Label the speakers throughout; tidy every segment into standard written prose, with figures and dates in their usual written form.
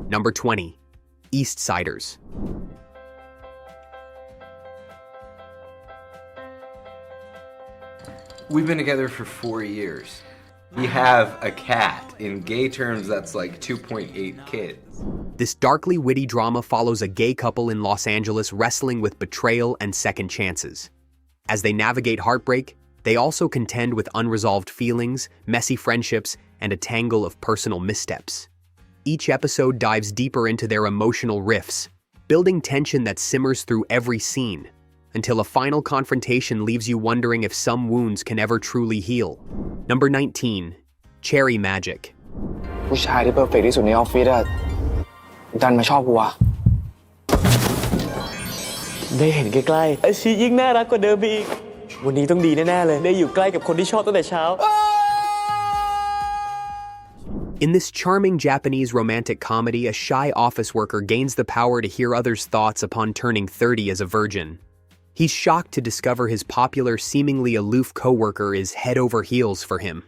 Speaker 1: Number 20. Eastsiders.
Speaker 2: We've been together for 4 years. We have a cat. In gay terms, that's like 2.8 kids.
Speaker 1: This darkly witty drama follows a gay couple in Los Angeles wrestling with betrayal and second chances. As they navigate heartbreak, they also contend with unresolved feelings, messy friendships, and a tangle of personal missteps. Each episode dives deeper into their emotional rifts, building tension that simmers through every scene, until a final confrontation leaves you wondering if some wounds can ever truly heal. Number 19. Cherry Magic.
Speaker 3: ผู้ชายที่เพอร์เฟกต์ที่สุดในออฟฟิศอะดันมาชอบกูวะได้เห็นใกล้ๆอาชียิ่งน่ารักกว่าเดิมอีกวันนี้ต้องดีแน่ๆเลยได้อยู่ใกล้กับคนที่ชอบตั้งแต่เช้า
Speaker 1: In this charming Japanese romantic comedy, a shy office worker gains the power to hear others' thoughts upon turning 30 as a virgin. He's shocked to discover his popular, seemingly aloof coworker is head over heels for him.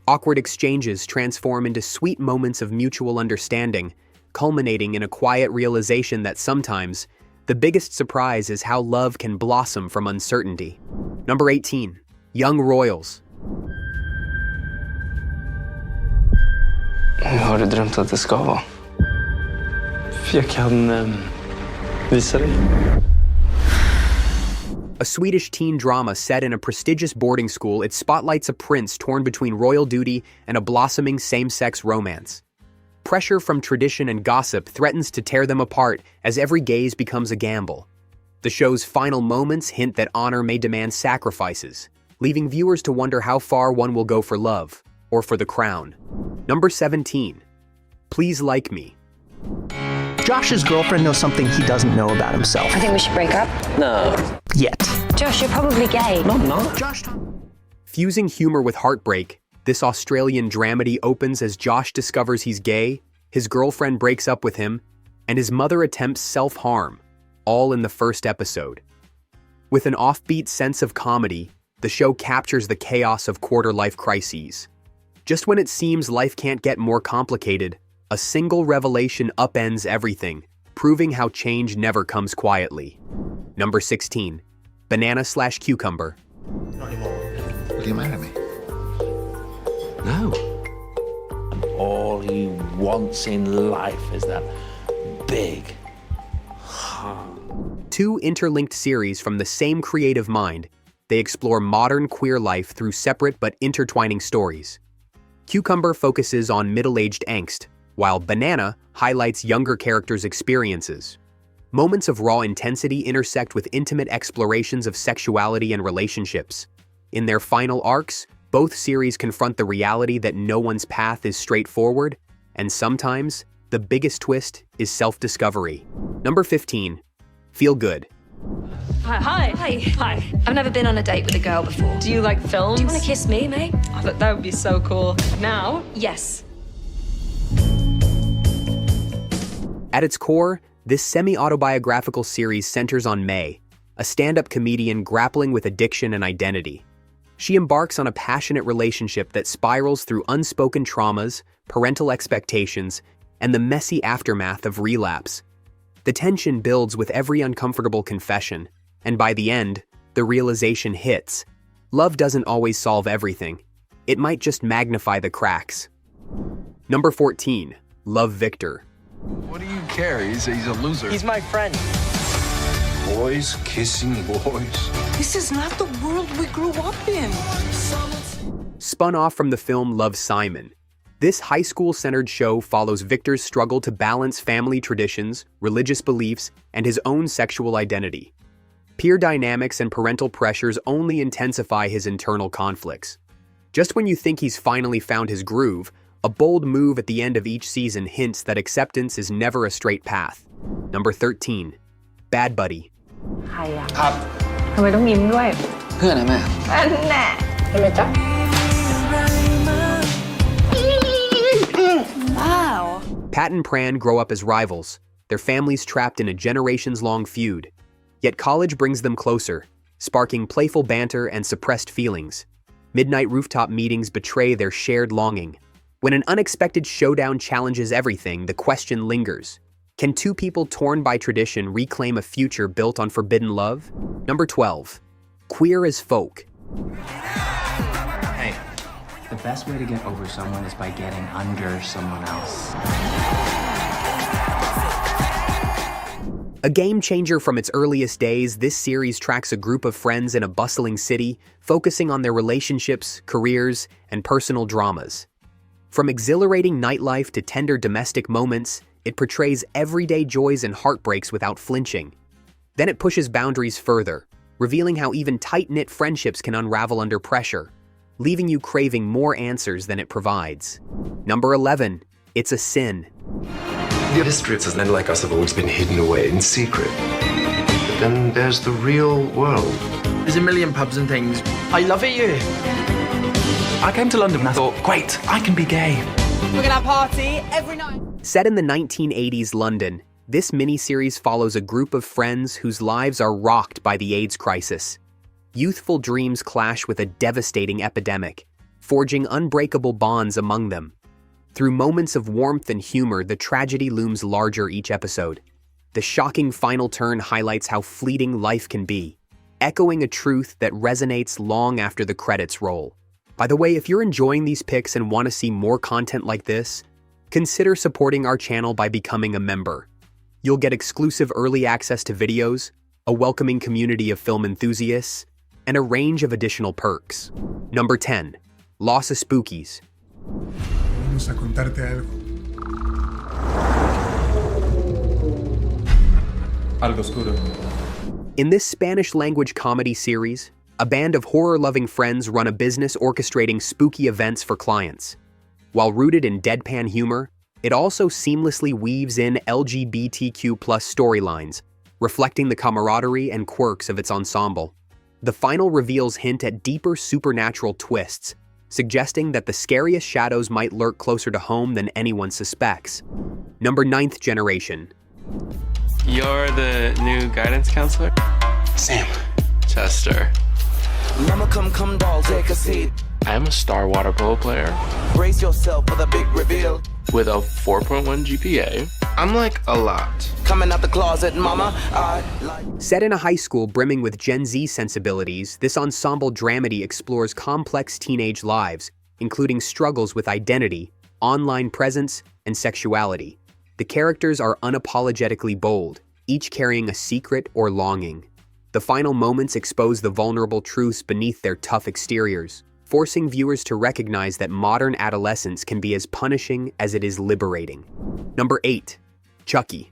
Speaker 1: Awkward exchanges transform into sweet moments of mutual understanding, culminating in a quiet realization that sometimes, the biggest surprise is how love can blossom from uncertainty. Number 18. Young Royals.
Speaker 3: Har du drömt att det ska vara? För jag kan visa dig.
Speaker 1: A Swedish teen drama set in a prestigious boarding school, it spotlights a prince torn between royal duty and a blossoming same-sex romance. Pressure from tradition and gossip threatens to tear them apart as every gaze becomes a gamble. The show's final moments hint that honor may demand sacrifices, leaving viewers to wonder how far one will go for love, or for the crown. Number 17. Please Like Me.
Speaker 4: Josh's girlfriend knows something he doesn't know about himself.
Speaker 5: I think we should break up.
Speaker 3: No.
Speaker 4: Yet.
Speaker 5: Josh, you're probably gay.
Speaker 3: No, I'm not.
Speaker 4: Josh.
Speaker 1: Fusing humor with heartbreak, this Australian dramedy opens as Josh discovers he's gay, his girlfriend breaks up with him, and his mother attempts self-harm, all in the first episode. With an offbeat sense of comedy, the show captures the chaos of quarter-life crises. Just when it seems life can't get more complicated, a single revelation upends everything, proving how change never comes quietly. Number 16. Banana/Cucumber.
Speaker 6: Not anymore. Will you marry me?
Speaker 7: No. All he wants in life is that big
Speaker 1: Two interlinked series from the same creative mind, they explore modern queer life through separate but intertwining stories. Cucumber focuses on middle-aged angst, while Banana highlights younger characters' experiences. Moments of raw intensity intersect with intimate explorations of sexuality and relationships. In their final arcs, both series confront the reality that no one's path is straightforward, and sometimes, the biggest twist is self-discovery. Number 15. Feel Good.
Speaker 5: Hi. I've never been on a date with a girl before.
Speaker 8: Do you like films?
Speaker 5: Do you want to kiss me, mate?
Speaker 8: Oh, that would be so cool. Now?
Speaker 5: Yes.
Speaker 1: At its core, this semi-autobiographical series centers on May, a stand-up comedian grappling with addiction and identity. She embarks on a passionate relationship that spirals through unspoken traumas, parental expectations, and the messy aftermath of relapse. The tension builds with every uncomfortable confession, and by the end, the realization hits. Love doesn't always solve everything. It might just magnify the cracks. Number 14. Love Victor.
Speaker 6: What do you care? He's a loser.
Speaker 3: He's my friend.
Speaker 6: Boys kissing boys.
Speaker 9: This is not the world we grew up in.
Speaker 1: Spun off from the film Love, Simon, this high school-centered show follows Victor's struggle to balance family traditions, religious beliefs, and his own sexual identity. Peer dynamics and parental pressures only intensify his internal conflicts. Just when you think he's finally found his groove, a bold move at the end of each season hints that acceptance is never a straight path. Number 13. Bad Buddy.
Speaker 8: ใครอะ
Speaker 3: ครับ
Speaker 8: ทำไมต้องยิ้มด้วย
Speaker 3: เพื่อนนะแม่
Speaker 8: อันแน่ใช่ไหมจ๊ะ
Speaker 5: Wow.
Speaker 1: Pat and Pran grow up as rivals, their families trapped in a generations-long feud. Yet college brings them closer, sparking playful banter and suppressed feelings. Midnight rooftop meetings betray their shared longing. When an unexpected showdown challenges everything, the question lingers. Can two people torn by tradition reclaim a future built on forbidden love? Number 12. Queer as Folk.
Speaker 10: Hey, the best way to get over someone is by getting under someone else.
Speaker 1: A game changer from its earliest days, this series tracks a group of friends in a bustling city, focusing on their relationships, careers, and personal dramas. From exhilarating nightlife to tender domestic moments, it portrays everyday joys and heartbreaks without flinching. Then it pushes boundaries further, revealing how even tight-knit friendships can unravel under pressure, leaving you craving more answers than it provides. Number 11. It's a Sin.
Speaker 11: The districts as men like us have always been hidden away in secret. But then there's the real world.
Speaker 10: There's a million pubs and things. I love it here. I came to London and I thought, great, I can be gay.
Speaker 9: We're gonna party every night.
Speaker 1: Set in the 1980s London, this miniseries follows a group of friends whose lives are rocked by the AIDS crisis. Youthful dreams clash with a devastating epidemic, forging unbreakable bonds among them. Through moments of warmth and humor, the tragedy looms larger each episode. The shocking final turn highlights how fleeting life can be, echoing a truth that resonates long after the credits roll. By the way, if you're enjoying these picks and want to see more content like this, consider supporting our channel by becoming a member. You'll get exclusive early access to videos, a welcoming community of film enthusiasts, and a range of additional perks. Number 10. Los Espookys.
Speaker 12: Vamos a contarte algo. Algo oscuro.
Speaker 1: In this Spanish-language comedy series, a band of horror-loving friends run a business orchestrating spooky events for clients. While rooted in deadpan humor, it also seamlessly weaves in LGBTQ+ storylines, reflecting the camaraderie and quirks of its ensemble. The final reveals hint at deeper supernatural twists, suggesting that the scariest shadows might lurk closer to home than anyone suspects. Number 9th Generation.
Speaker 13: You're the new guidance counselor?
Speaker 11: Sam.
Speaker 13: Chester.
Speaker 10: Mama, come, doll, take a seat.
Speaker 13: I am a star water polo player.
Speaker 10: Brace yourself for the big reveal.
Speaker 13: With a 4.1 GPA. I'm like a lot.
Speaker 10: Coming out the closet, mama,
Speaker 1: Set in a high school brimming with Gen Z sensibilities, this ensemble dramedy explores complex teenage lives, including struggles with identity, online presence, and sexuality. The characters are unapologetically bold, each carrying a secret or longing. The final moments expose the vulnerable truths beneath their tough exteriors, forcing viewers to recognize that modern adolescence can be as punishing as it is liberating. Number 8. Chucky.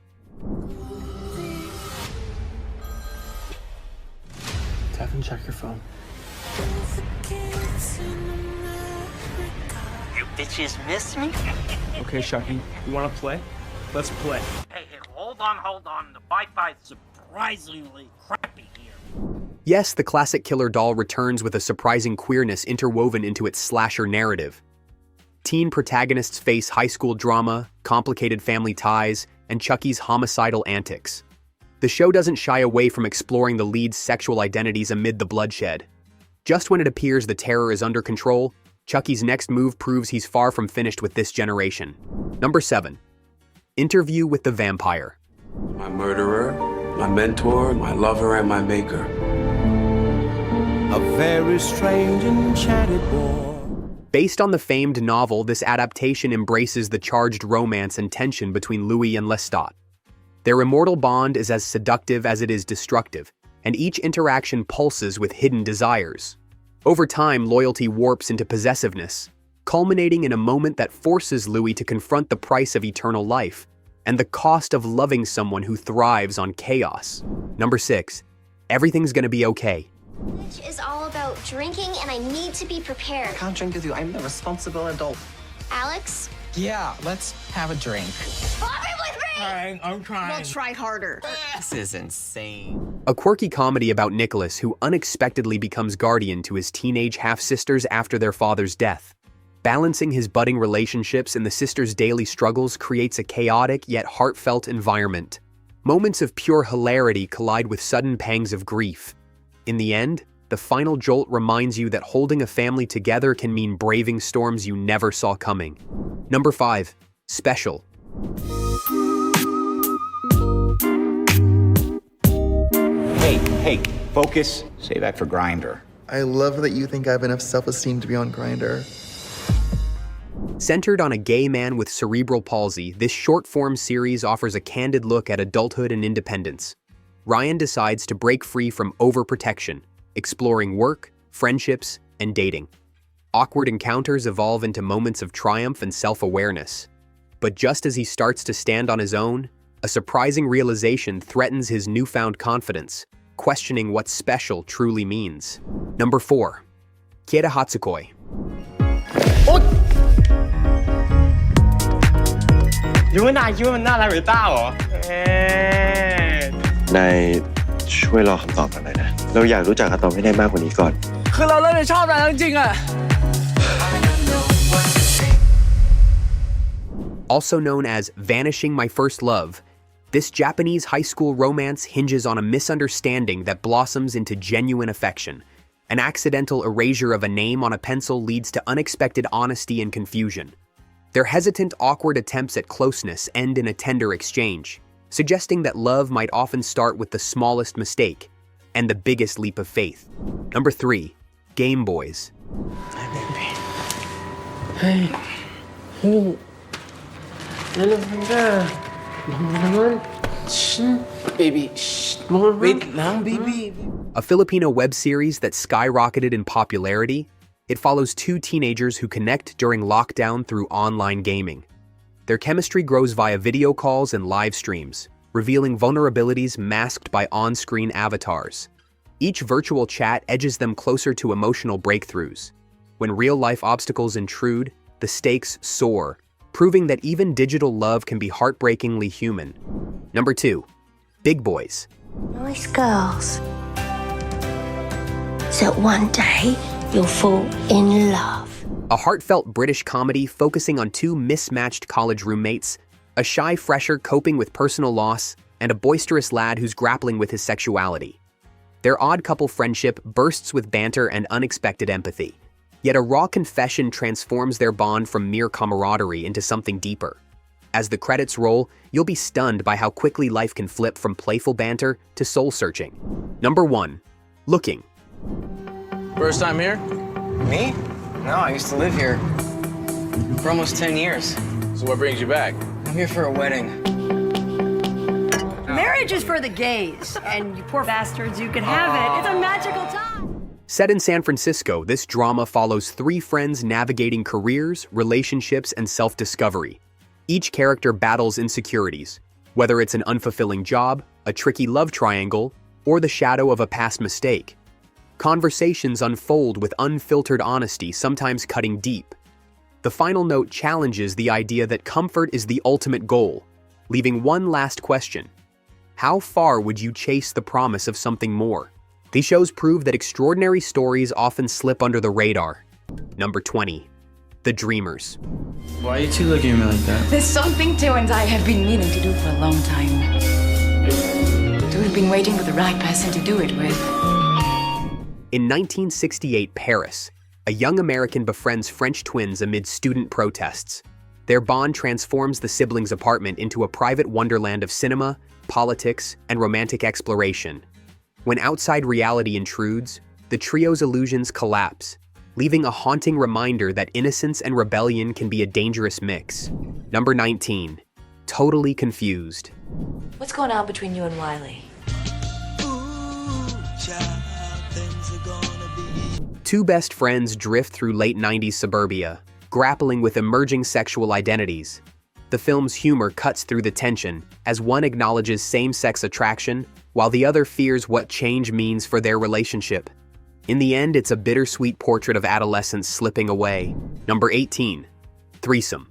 Speaker 3: Devin, check your phone.
Speaker 14: You bitches miss me?
Speaker 3: Okay, Chucky, you wanna play? Let's play.
Speaker 14: Hey, hold on. The Wi-Fi's surprisingly crappy here.
Speaker 1: Yes, the classic killer doll returns with a surprising queerness interwoven into its slasher narrative. Teen protagonists face high school drama, complicated family ties, and Chucky's homicidal antics. The show doesn't shy away from exploring the lead's sexual identities amid the bloodshed. Just when it appears the terror is under control, Chucky's next move proves he's far from finished with this generation. Number 7. Interview with the Vampire.
Speaker 15: My murderer, my mentor, my lover, and my maker.
Speaker 16: A very strange enchanted boy.
Speaker 1: Based on the famed novel, this adaptation embraces the charged romance and tension between Louis and Lestat. Their immortal bond is as seductive as it is destructive, and each interaction pulses with hidden desires. Over time, loyalty warps into possessiveness, culminating in a moment that forces Louis to confront the price of eternal life and the cost of loving someone who thrives on chaos. Number 6. Everything's gonna be okay.
Speaker 17: Which is all about drinking, and I need to be prepared.
Speaker 10: I can't drink with you. I'm the responsible adult.
Speaker 17: Alex?
Speaker 10: Yeah, let's have a drink.
Speaker 17: Bobby with me!
Speaker 10: I'm trying.
Speaker 9: We'll try harder.
Speaker 10: This is insane.
Speaker 1: A quirky comedy about Nicholas, who unexpectedly becomes guardian to his teenage half-sisters after their father's death. Balancing his budding relationships and the sisters' daily struggles creates a chaotic yet heartfelt environment. Moments of pure hilarity collide with sudden pangs of grief. In the end, the final jolt reminds you that holding a family together can mean braving storms you never saw coming. Number 5. Special.
Speaker 18: Hey, focus. Save that for Grindr.
Speaker 19: I love that you think I have enough self-esteem to be on Grindr.
Speaker 1: Centered on a gay man with cerebral palsy, this short-form series offers a candid look at adulthood and independence. Ryan decides to break free from overprotection, exploring work, friendships, and dating. Awkward encounters evolve into moments of triumph and self-awareness. But just as he starts to stand on his own, a surprising realization threatens his newfound confidence, questioning what special truly means. Number 4. Kieda Hatsukoi.
Speaker 3: ยูว่านายคิดว่ามันน่ารักหรือต้าเหรอ
Speaker 20: นายช่วยรอคำตอบกันหน่อยนะ เราอยากรู้จักคำตอบให้ได้มากกว่านี้ก่อน
Speaker 3: คือเราเริ่มจะชอบนายแล้วจริงๆอะ
Speaker 1: Also known as Vanishing My First Love, this Japanese high school romance hinges on a misunderstanding that blossoms into genuine affection. An accidental erasure of a name on a pencil leads to unexpected honesty and confusion. Their hesitant, awkward attempts at closeness end in a tender exchange, suggesting that love might often start with the smallest mistake and the biggest leap of faith. Number 3. Gameboys.
Speaker 3: Hey. Baby. Wait now, baby.
Speaker 1: A Filipino web series that skyrocketed in popularity, it follows two teenagers who connect during lockdown through online gaming. Their chemistry grows via video calls and live streams, revealing vulnerabilities masked by on-screen avatars. Each virtual chat edges them closer to emotional breakthroughs. When real-life obstacles intrude, the stakes soar, proving that even digital love can be heartbreakingly human. Number 2. Big Boys.
Speaker 17: Nice girls. So one day, you'll fall in love.
Speaker 1: A heartfelt British comedy focusing on two mismatched college roommates, a shy fresher coping with personal loss, and a boisterous lad who's grappling with his sexuality. Their odd couple friendship bursts with banter and unexpected empathy. Yet a raw confession transforms their bond from mere camaraderie into something deeper. As the credits roll, you'll be stunned by how quickly life can flip from playful banter to soul-searching. Number 1. Looking.
Speaker 10: First time here?
Speaker 3: Me? No, I used to live here for almost 10 years.
Speaker 10: So what brings you back?
Speaker 3: I'm here for a wedding.
Speaker 9: Marriage is for the gays, and you poor bastards, you can have it. It's a magical time.
Speaker 1: Set in San Francisco, this drama follows three friends navigating careers, relationships, and self-discovery. Each character battles insecurities, whether it's an unfulfilling job, a tricky love triangle, or the shadow of a past mistake. Conversations unfold with unfiltered honesty, sometimes cutting deep. The final note challenges the idea that comfort is the ultimate goal, leaving one last question. How far would you chase the promise of something more? These shows prove that extraordinary stories often slip under the radar. Number 20. The Dreamers.
Speaker 3: Why are you two looking at me like that?
Speaker 8: There's something Teo and I have been meaning to do for a long time. We've been waiting for the right person to do it with.
Speaker 1: In 1968 Paris, a young American befriends French twins amid student protests. Their bond transforms the siblings' apartment into a private wonderland of cinema, politics, and romantic exploration. When outside reality intrudes, the trio's illusions collapse, leaving a haunting reminder that innocence and rebellion can be a dangerous mix. Number 19. Totally Confused.
Speaker 5: What's going on between you and Wiley?
Speaker 1: Two best friends drift through late 90s suburbia, grappling with emerging sexual identities. The film's humor cuts through the tension as one acknowledges same-sex attraction while the other fears what change means for their relationship. In the end, it's a bittersweet portrait of adolescence slipping away. Number 18. Threesome.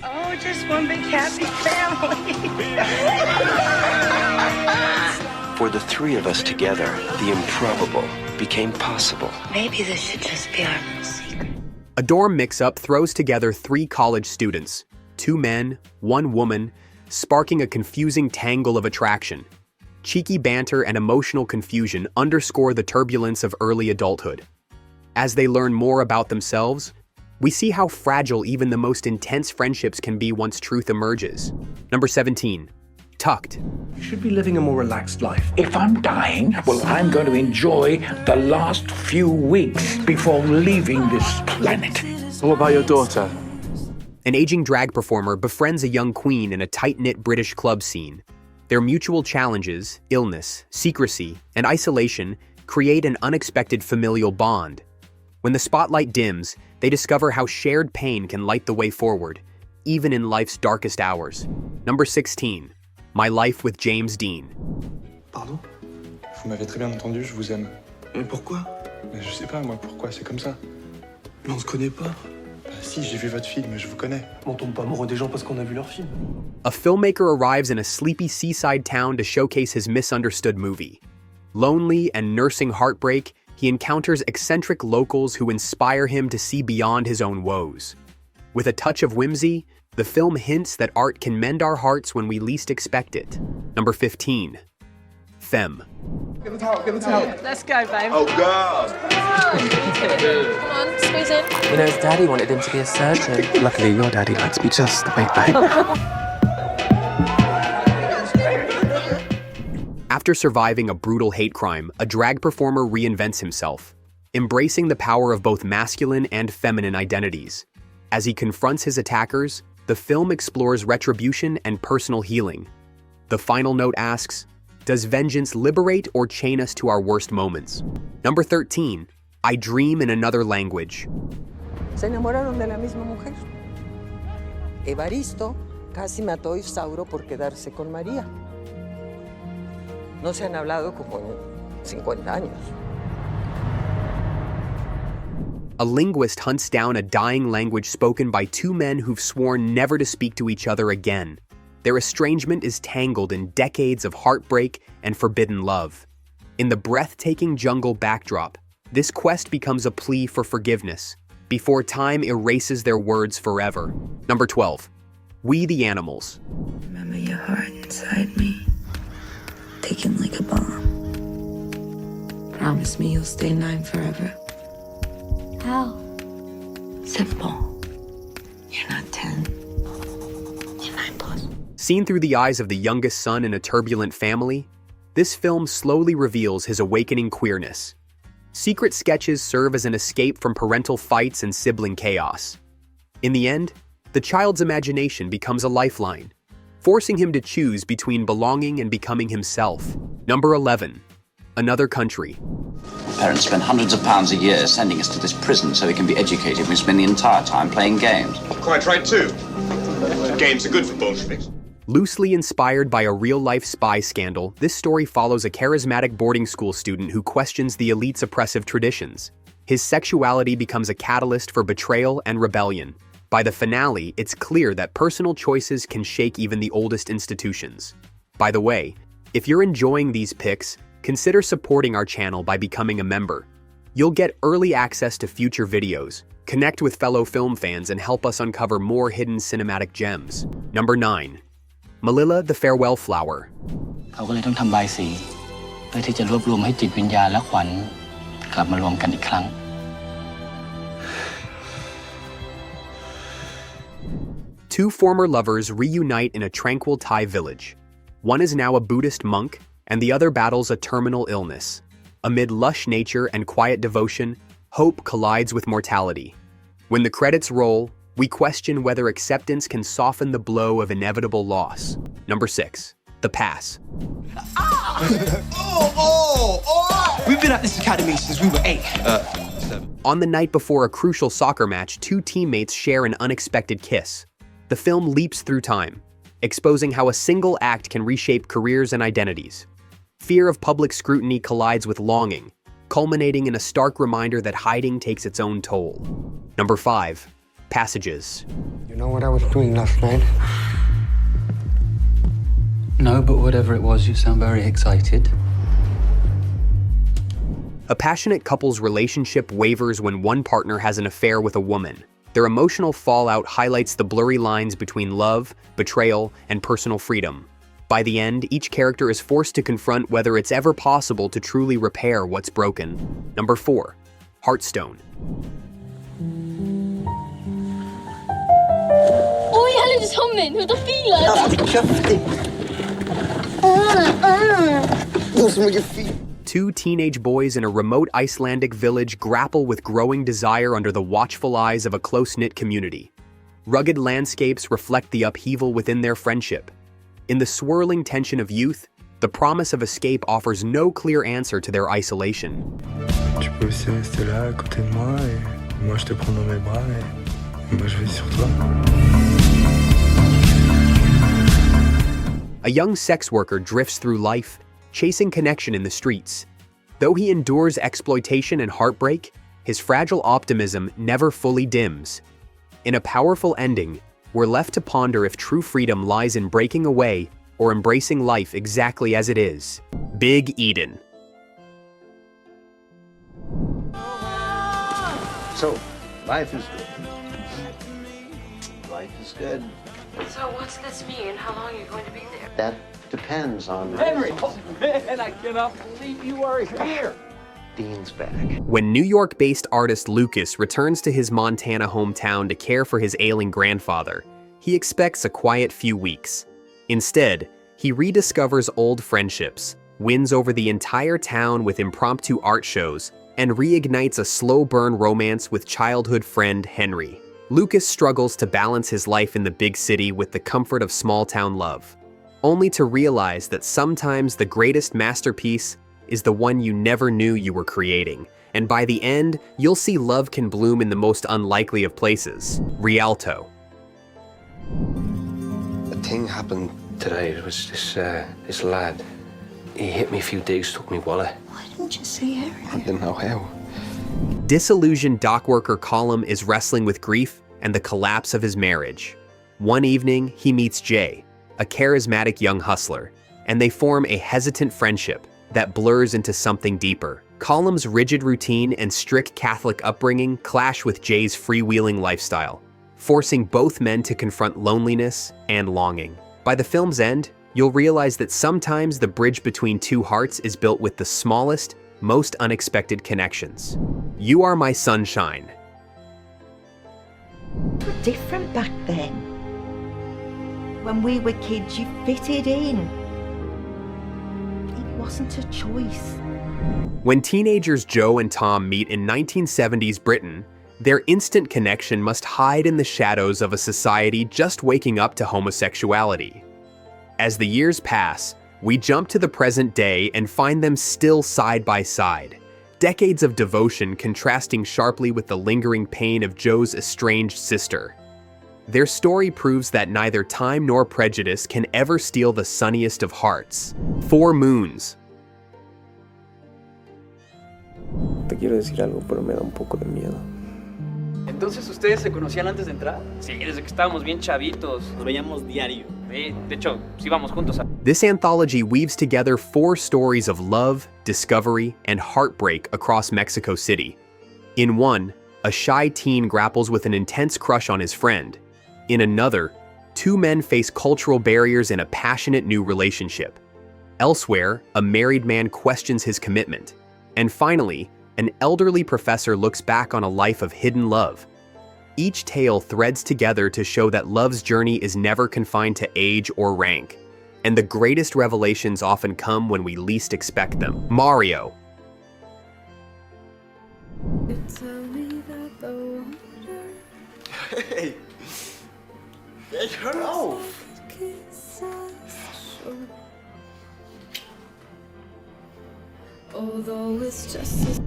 Speaker 9: Oh, just one big happy family.
Speaker 20: For the three of us together, the improbable became possible.
Speaker 17: Maybe this should just be our secret.
Speaker 1: A dorm mix-up throws together three college students, 2 men, 1 woman, sparking a confusing tangle of attraction. cheeky banter, and emotional confusion underscore the turbulence of early adulthood. As they learn more about themselves, we see how fragile even the most intense friendships can be once truth emerges. Number 17. Tucked.
Speaker 10: You should be living a more relaxed life.
Speaker 7: If I'm dying, well, I'm going to enjoy the last few weeks before leaving this planet.
Speaker 15: What about your daughter?
Speaker 1: An aging drag performer befriends a young queen in a tight-knit British club scene. Their mutual challenges, illness, secrecy, and isolation create an unexpected familial bond. When the spotlight dims, they discover how shared pain can light the way forward, even in life's darkest hours. Number 16. My Life with James Dean.
Speaker 12: Pardon? Vous m'avez très bien entendu, je vous aime. Mais pourquoi? Mais je sais pas, moi, pourquoi, c'est comme ça. Mais on se connaît pas. Bah si, j'ai vu votre film, je vous connais. On tombe pas amoureux des gens parce qu'on a vu leur film.
Speaker 1: A filmmaker arrives in a sleepy seaside town to showcase his misunderstood movie. Lonely and nursing heartbreak, he encounters eccentric locals who inspire him to see beyond his own woes. With a touch of whimsy, the film hints that art can mend our hearts when we least expect it. Number 15. Femme.
Speaker 9: Get the towel, get the towel. Let's go, babe.
Speaker 6: Oh, God.
Speaker 9: Come on, squeeze in.
Speaker 3: You know, his daddy wanted him to be a surgeon.
Speaker 15: Luckily, your daddy likes me just the way I am.
Speaker 1: After surviving a brutal hate crime, a drag performer reinvents himself, embracing the power of both masculine and feminine identities. As he confronts his attackers, the film explores retribution and personal healing. The final note asks, does vengeance liberate or chain us to our worst moments? Number 13. I Dream in Another Language.
Speaker 21: Se enamoraron de la misma mujer. Evaristo casi mató a Isauro por quedarse con María. No se han hablado como en 50 años.
Speaker 1: A linguist hunts down a dying language spoken by two men who've sworn never to speak to each other again. Their estrangement is tangled in decades of heartbreak and forbidden love. In the breathtaking jungle backdrop, this quest becomes a plea for forgiveness, before time erases their words forever. Number 12. We the Animals.
Speaker 22: Remember your heart inside me, ticking like a bomb. Promise me you'll stay 9 forever.
Speaker 17: How?
Speaker 22: Simple. You're not 10. You're 9 plus.
Speaker 1: Seen through the eyes of the youngest son in a turbulent family, this film slowly reveals his awakening queerness. Secret sketches serve as an escape from parental fights and sibling chaos. In the end, the child's imagination becomes a lifeline, forcing him to choose between belonging and becoming himself. Number 11. Another Country.
Speaker 23: Parents spend hundreds of pounds a year sending us to this prison so we can be educated. We spend the entire time playing games.
Speaker 24: Quite right, too. Games are good for Bolsheviks.
Speaker 1: Loosely inspired by a real-life spy scandal, this story follows a charismatic boarding school student who questions the elite's oppressive traditions. His sexuality becomes a catalyst for betrayal and rebellion. By the finale, it's clear that personal choices can shake even the oldest institutions. By the way, if you're enjoying these picks, consider supporting our channel by becoming a member. You'll get early access to future videos, connect with fellow film fans, and help us uncover more hidden cinematic gems. Number 9. Malila, the Farewell Flower.
Speaker 25: เขาก็เลยต้องทำบายสีเพื่อที่จะรวบรวมให้จิตวิญญาณและขวัญกลับมารวมกันอีกครั้ง
Speaker 1: Two former lovers reunite in a tranquil Thai village. One is now a Buddhist monk, and the other battles a terminal illness. Amid lush nature and quiet devotion, hope collides with mortality. When the credits roll, we question whether acceptance can soften the blow of inevitable loss. Number 6. The Pass.
Speaker 10: We've been at this academy since we were 8.
Speaker 1: 7. On the night before a crucial soccer match, two teammates share an unexpected kiss. The film leaps through time, exposing how a single act can reshape careers and identities. Fear of public scrutiny collides with longing, culminating in a stark reminder that hiding takes its own toll. Number 5. Passages.
Speaker 26: You know what I was doing last night?
Speaker 25: No, but whatever it was, you sound very excited.
Speaker 1: A passionate couple's relationship wavers when one partner has an affair with a woman. Their emotional fallout highlights the blurry lines between love, betrayal, and personal freedom. By the end, each character is forced to confront whether it's ever possible to truly repair what's broken. Number 4. Hearthstone.
Speaker 2: Oi, eller sammen, ut och fila!
Speaker 1: Two teenage boys in a remote Icelandic village grapple with growing desire under the watchful eyes of a close-knit community. Rugged landscapes reflect the upheaval within their friendship. In the swirling tension of youth, the promise of escape offers no clear answer to their isolation.
Speaker 12: Tu peux aussi rester là à côté de moi et moi je te prends dans mes bras et moi je vais sur toi.
Speaker 1: A young sex worker drifts through life, chasing connection in the streets. Though he endures exploitation and heartbreak, his fragile optimism never fully dims. In a powerful ending, we're left to ponder if true freedom lies in breaking away or embracing life exactly as it is. Big Eden.
Speaker 18: So, life is good. Life is good.
Speaker 5: So what's this mean? How long are you going to be there?
Speaker 18: That depends on...
Speaker 7: Henry! Oh, man, I cannot believe you are here!
Speaker 18: Dean's back.
Speaker 1: When New York-based artist Lucas returns to his Montana hometown to care for his ailing grandfather, he expects a quiet few weeks. Instead, he rediscovers old friendships, wins over the entire town with impromptu art shows, and reignites a slow-burn romance with childhood friend Henry. Lucas struggles to balance his life in the big city with the comfort of small-town love, only to realize that sometimes the greatest masterpiece is the one you never knew you were creating, and by the end, you'll see love can bloom in the most unlikely of places, Rialto.
Speaker 24: A thing happened today. It was this lad. He hit me a few digs, took me wallet.
Speaker 22: Why didn't you say everything?
Speaker 24: I didn't know how.
Speaker 1: Disillusioned dockworker Colum is wrestling with grief and the collapse of his marriage. One evening, he meets Jay, a charismatic young hustler, and they form a hesitant friendship that blurs into something deeper. Colum's rigid routine and strict Catholic upbringing clash with Jay's freewheeling lifestyle, forcing both men to confront loneliness and longing. By the film's end, you'll realize that sometimes the bridge between two hearts is built with the smallest, most unexpected connections. You Are My Sunshine.
Speaker 4: We were different back then. When we were kids, you fitted in. It wasn't a choice.
Speaker 1: When teenagers Joe and Tom meet in 1970s Britain, their instant connection must hide in the shadows of a society just waking up to homosexuality. As the years pass, we jump to the present day and find them still side by side, decades of devotion contrasting sharply with the lingering pain of Joe's estranged sister. Their story proves that neither time nor prejudice can ever steal the sunniest of hearts. 4 Moons.
Speaker 3: Te quiero decir algo, pero me da un poco de miedo.
Speaker 11: ¿Entonces ustedes se conocían antes de entrar? Sí, desde que estábamos bien chavitos. Nos veíamos diario. Sí, de hecho, sí íbamos juntos.
Speaker 1: This anthology weaves together 4 stories of love, discovery, and heartbreak across Mexico City. In one, a shy teen grapples with an intense crush on his friend. In another, 2 men face cultural barriers in a passionate new relationship. Elsewhere, a married man questions his commitment. And finally, an elderly professor looks back on a life of hidden love. Each tale threads together to show that love's journey is never confined to age or rank, and the greatest revelations often come when we least expect them. Mario.
Speaker 3: Hey! Get her off!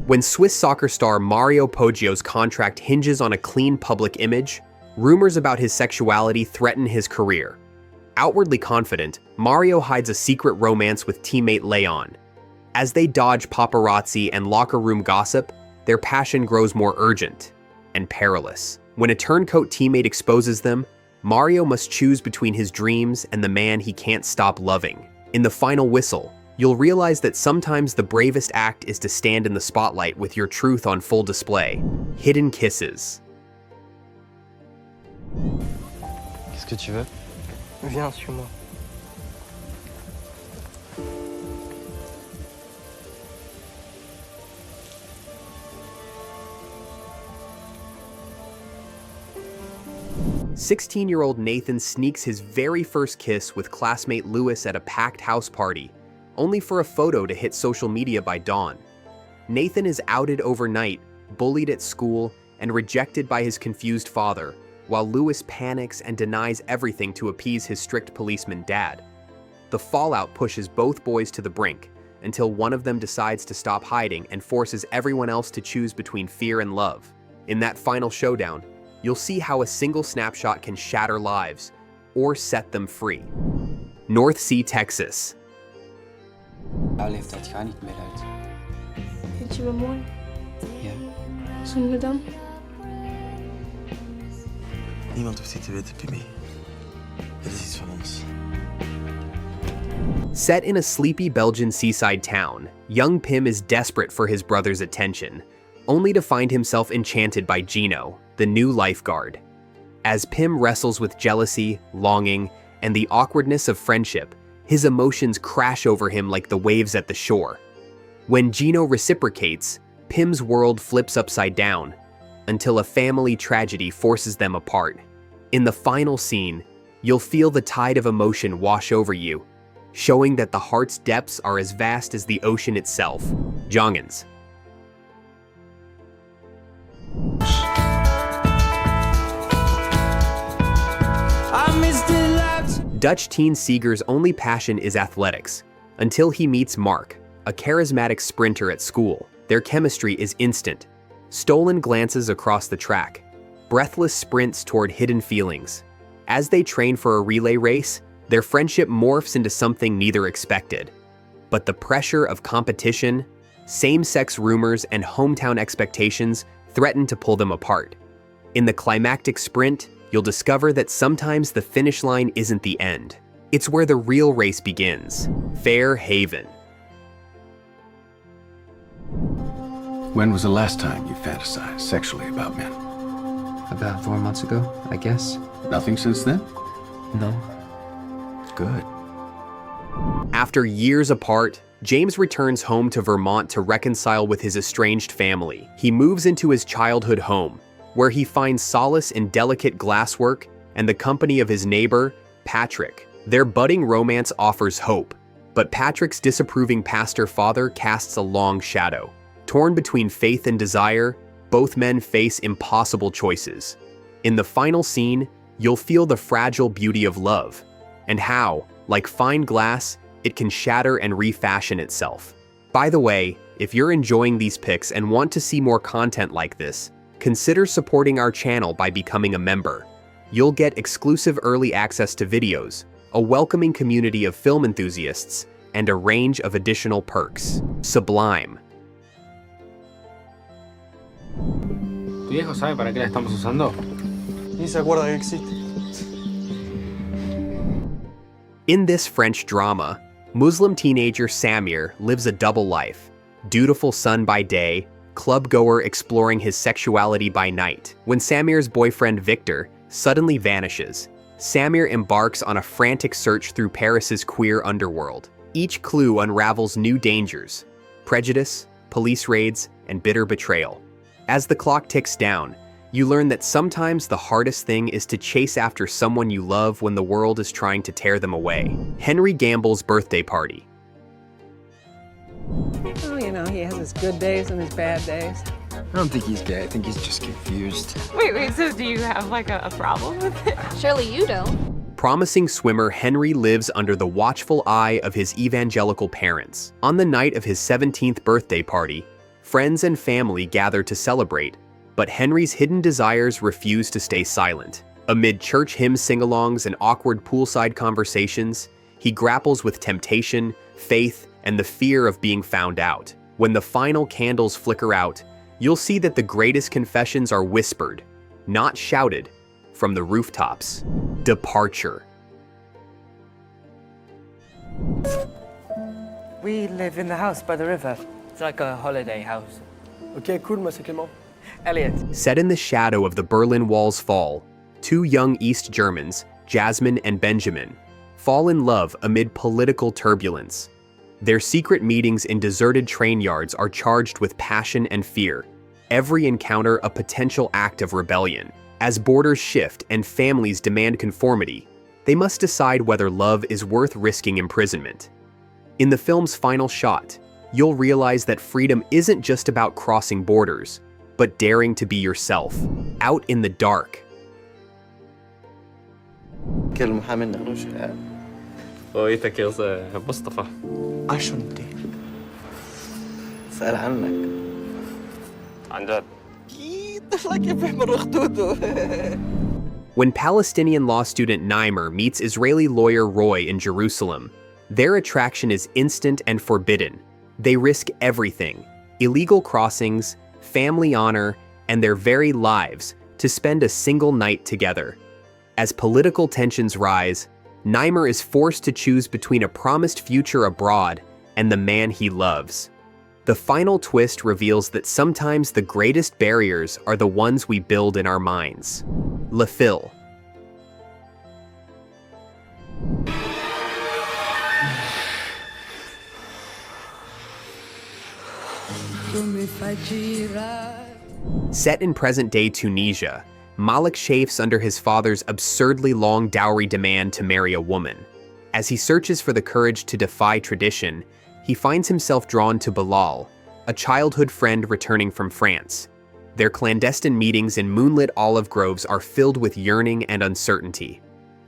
Speaker 1: When Swiss soccer star Mario Poggio's contract hinges on a clean public image, rumors about his sexuality threaten his career. Outwardly confident, Mario hides a secret romance with teammate Leon. As they dodge paparazzi and locker room gossip, their passion grows more urgent and perilous. When a turncoat teammate exposes them, Mario must choose between his dreams and the man he can't stop loving. In the final whistle, you'll realize that sometimes the bravest act is to stand in the spotlight with your truth on full display. Hidden Kisses.
Speaker 26: Qu'est-ce que tu veux?
Speaker 3: Viens, suis-moi.
Speaker 1: 16-year-old Nathan sneaks his very first kiss with classmate Lewis at a packed house party, only for a photo to hit social media by dawn. Nathan is outed overnight, bullied at school, and rejected by his confused father, while Lewis panics and denies everything to appease his strict policeman dad. The fallout pushes both boys to the brink, until one of them decides to stop hiding and forces everyone else to choose between fear and love. In that final showdown, you'll see how a single snapshot can shatter lives or set them free. North Sea, Texas.
Speaker 5: leeft dat ga niet meer uit.
Speaker 2: Vind je me mooi?
Speaker 5: Ja.
Speaker 2: Zoen we dan?
Speaker 8: Niemand hoeft dit te weten, Pimmy. Dit is iets van ons.
Speaker 1: Set in a sleepy Belgian seaside town, young Pim is desperate for his brother's attention, only to find himself enchanted by Gino, the new lifeguard. As Pim wrestles with jealousy, longing, and the awkwardness of friendship, his emotions crash over him like the waves at the shore. When Gino reciprocates, Pim's world flips upside down, until a family tragedy forces them apart. In the final scene, you'll feel the tide of emotion wash over you, showing that the heart's depths are as vast as the ocean itself. Jongens. Dutch teen Seeger's only passion is athletics, until he meets Mark, a charismatic sprinter at school. Their chemistry is instant. Stolen glances across the track, breathless sprints toward hidden feelings. As they train for a relay race, their friendship morphs into something neither expected. But the pressure of competition, same-sex rumors, and hometown expectations threaten to pull them apart. In the climactic sprint, you'll discover that sometimes the finish line isn't the end. It's where the real race begins. Fair Haven.
Speaker 15: When was the last time you fantasized sexually about men?
Speaker 1: About 4 months ago, I guess.
Speaker 15: Nothing since then?
Speaker 1: No.
Speaker 15: Good.
Speaker 1: After years apart, James returns home to Vermont to reconcile with his estranged family. He moves into his childhood home, where he finds solace in delicate glasswork and the company of his neighbor, Patrick. Their budding romance offers hope, but Patrick's disapproving pastor father casts a long shadow. Torn between faith and desire, both men face impossible choices. In the final scene, you'll feel the fragile beauty of love, and how, like fine glass, it can shatter and refashion itself. By the way, if you're enjoying these picks and want to see more content like this, consider supporting our channel by becoming a member. You'll get exclusive early access to videos, a welcoming community of film enthusiasts, and a range of additional perks. Sublime.
Speaker 11: ¿Tu viejo sabe para qué la estamos usando?
Speaker 12: Ni se acuerda que existe.
Speaker 1: In this French drama, Muslim teenager Samir lives a double life. Dutiful son by day, club-goer exploring his sexuality by night. When Samir's boyfriend Victor suddenly vanishes, Samir embarks on a frantic search through Paris's queer underworld. Each clue unravels new dangers: prejudice, police raids, and bitter betrayal. As the clock ticks down, you learn that sometimes the hardest thing is to chase after someone you love when the world is trying to tear them away. Henry Gamble's birthday party.
Speaker 21: Oh, you know, he has his good days and his bad days.
Speaker 8: I don't think he's gay. I think he's just confused.
Speaker 5: Wait, so do you have like a problem with it?
Speaker 2: Surely you don't.
Speaker 1: Promising swimmer Henry lives under the watchful eye of his evangelical parents. On the night of his 17th birthday party, friends and family gather to celebrate, but Henry's hidden desires refuse to stay silent. Amid church hymn sing-alongs and awkward poolside conversations, he grapples with temptation, faith, and the fear of being found out. When the final candles flicker out, you'll see that the greatest confessions are whispered, not shouted, from the rooftops. Departure.
Speaker 21: We live in the house by the river.
Speaker 13: It's like a holiday house.
Speaker 12: Ok, cool, moi c'est Clément.
Speaker 21: Elliot.
Speaker 1: Set in the shadow of the Berlin Wall's fall, two young East Germans, Jasmine and Benjamin, fall in love amid political turbulence. Their secret meetings in deserted train yards are charged with passion and fear, every encounter a potential act of rebellion. As borders shift and families demand conformity, they must decide whether love is worth risking imprisonment. In the film's final shot, you'll realize that freedom isn't just about crossing borders, but daring to be yourself, out in the dark.
Speaker 8: كلمة منك مش
Speaker 3: وقيتك يا مصطفى.
Speaker 8: عشنتي سأل عنك
Speaker 3: عن جد.
Speaker 1: When Palestinian law student Naimer meets Israeli lawyer Roy in Jerusalem, their attraction is instant and forbidden. They risk everything, illegal crossings, family honor, and their very lives to spend a single night together. As political tensions rise, Naimer is forced to choose between a promised future abroad and the man he loves. The final twist reveals that sometimes the greatest barriers are the ones we build in our minds. Le Fil. Set in present-day Tunisia, Malik chafes under his father's absurdly long dowry demand to marry a woman. As he searches for the courage to defy tradition, he finds himself drawn to Bilal, a childhood friend returning from France. Their clandestine meetings in moonlit olive groves are filled with yearning and uncertainty.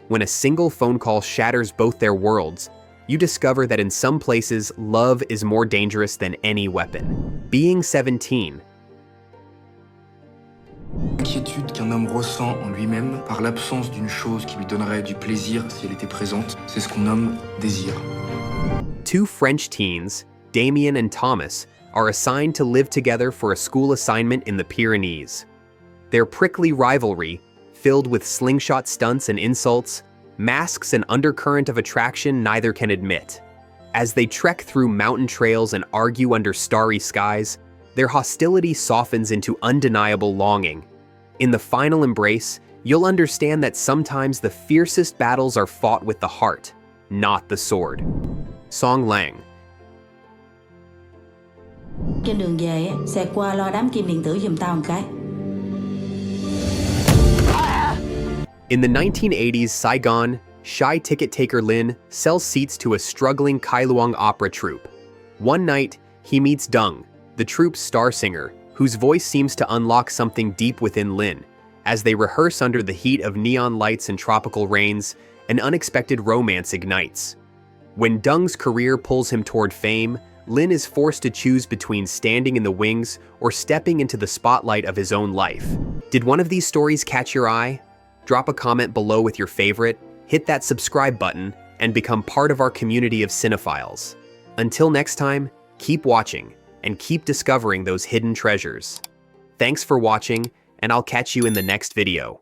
Speaker 1: When a single phone call shatters both their worlds, you discover that in some places, love is more dangerous than any weapon. Being 17.
Speaker 6: L'inquiétude qu'un homme ressent en lui-même par l'absence d'une chose qui lui donnerait du plaisir si elle était présente, c'est ce qu'on nomme désir.
Speaker 1: Two French teens, Damien and Thomas, are assigned to live together for a school assignment in the Pyrenees. Their prickly rivalry, filled with slingshot stunts and insults, masks an undercurrent of attraction neither can admit. As they trek through mountain trails and argue under starry skies, their hostility softens into undeniable longing. In the final embrace, you'll understand that sometimes the fiercest battles are fought with the heart, not the sword. Song Lang.
Speaker 22: Trên đường về, xẹt qua lo đám kim điện tử giùm tao một cái.
Speaker 1: In the 1980s Saigon, shy ticket taker Lin sells seats to a struggling Kailuang opera troupe. One night, he meets Dung, the troupe's star singer, whose voice seems to unlock something deep within Lin. As they rehearse under the heat of neon lights and tropical rains, an unexpected romance ignites. When Dung's career pulls him toward fame, Lin is forced to choose between standing in the wings or stepping into the spotlight of his own life. Did one of these stories catch your eye? Drop a comment below with your favorite, hit that subscribe button, and become part of our community of cinephiles. Until next time, keep watching and keep discovering those hidden treasures. Thanks for watching, and I'll catch you in the next video.